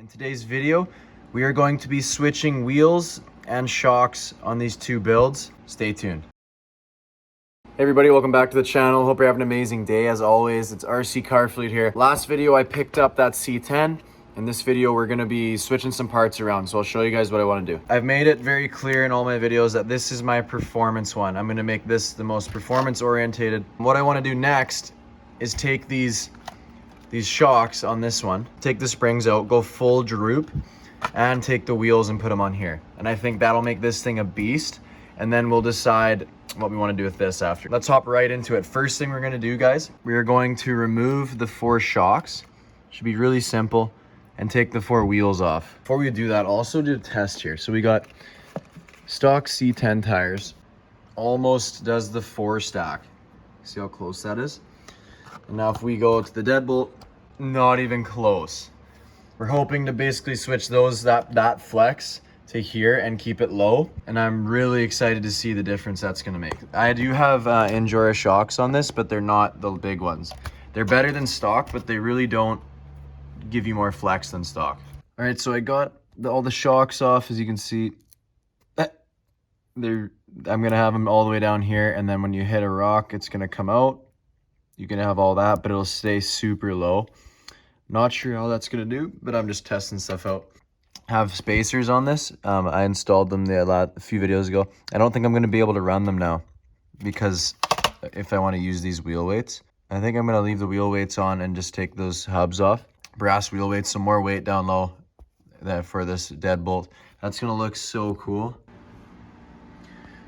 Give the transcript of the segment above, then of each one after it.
In today's video, we are going to be switching wheels and shocks on these two builds. Stay tuned. Hey everybody, welcome back to the channel. Hope you're having an amazing day. As always, it's RC Car Fleet here. Last video I picked up that C10. In this video, we're gonna be switching some parts around, so I'll show you guys what I wanna do. I've made it very clear in all my videos that this is my performance one. I'm gonna make this the most performance oriented. What I wanna do next is take these shocks on this one, take the springs out, go full droop, and take the wheels and put them on here. And I think that'll make this thing a beast, and then we'll decide what we want to do with this after. Let's hop right into it. First thing we're going to do, guys, we are going to remove the 4 shocks. Should be really simple, and take the 4 wheels off. Before we do that, I'll also do a test here. So we got stock C10 tires, almost does the 4 stack. See how close that is? And now if we go to the deadbolt, not even close. We're hoping to basically switch those, that flex to here and keep it low. And I'm really excited to see the difference that's gonna make. I do have Injora shocks on this, but they're not the big ones. They're better than stock, but they really don't give you more flex than stock. All right, so I got all the shocks off, as you can see. I'm gonna have them all the way down here, and then when you hit a rock, it's gonna come out. You can have all that, but it'll stay super low. Not sure how that's gonna do, but I'm just testing stuff out. Have spacers on this. I installed them a few videos ago. I don't think I'm gonna be able to run them now because if I wanna use these wheel weights, I think I'm gonna leave the wheel weights on and just take those hubs off. Brass wheel weights, some more weight down low for this deadbolt. That's gonna look so cool.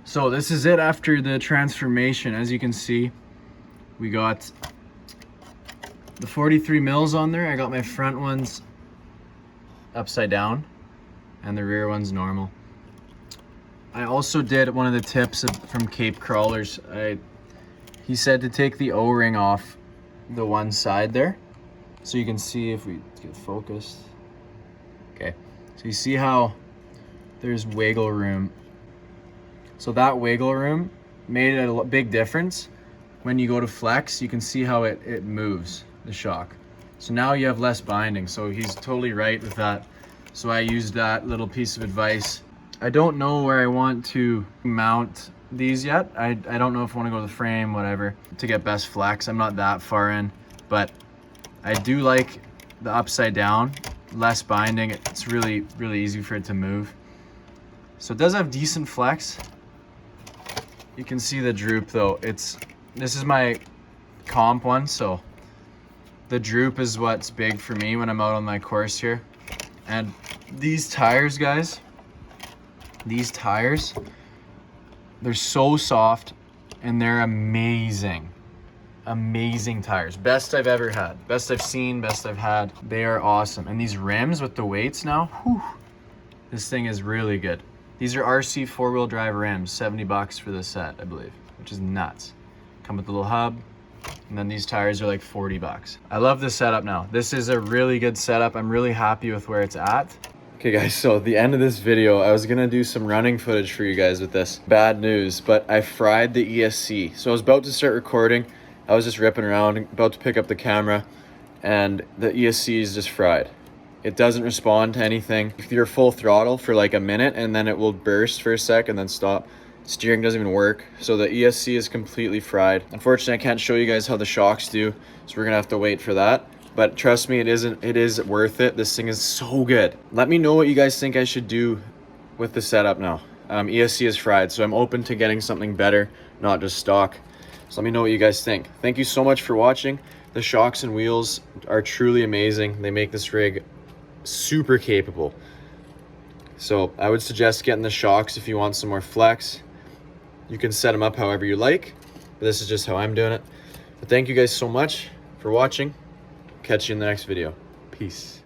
So this is it after the transformation. As you can see, we got the 43 mils on there. I got my front ones upside down and the rear one's normal. I also did one of the tips from Cape Crawlers. He said to take the O-ring off the one side there. So you can see if we get focused. Okay, so you see how there's wiggle room. So that wiggle room made a big difference. When you go to flex, you can see how it moves the shock. So now you have less binding. So he's totally right with that. So I used that little piece of advice. I don't know where I want to mount these yet. I don't know if I want to go to the frame, whatever, to get best flex. I'm not that far in, but I do like the upside down, less binding. It's really, really easy for it to move. So it does have decent flex. You can see the droop though. This is my comp one, so the droop is what's big for me when I'm out on my course here. And these tires, guys, these tires, they're so soft and they're amazing. Amazing tires. Best I've ever had. Best I've seen, best I've had. They are awesome. And these rims with the weights now, whew, this thing is really good. These are RC 4-wheel drive rims, 70 bucks for this set, I believe, which is nuts. Come with a little hub, and then these tires are like 40 bucks. I love this setup now. This is a really good setup. I'm really happy with where it's at. Okay guys, so at the end of this video, I was gonna do some running footage for you guys with this. Bad news, but I fried the ESC. So I was about to start recording. I was just ripping around, about to pick up the camera, and the ESC is just fried. It doesn't respond to anything. If you're full throttle for like a minute, and then it will burst for a sec and then stop. Steering doesn't even work. So the ESC is completely fried. Unfortunately, I can't show you guys how the shocks do, so we're gonna have to wait for that. But trust me, it is worth it. This thing is so good. Let me know what you guys think I should do with the setup now. ESC is fried, so I'm open to getting something better, not just stock. So let me know what you guys think. Thank you so much for watching. The shocks and wheels are truly amazing. They make this rig super capable. So I would suggest getting the shocks if you want some more flex. You can set them up however you like, but this is just how I'm doing it. But thank you guys so much for watching. Catch you in the next video. Peace.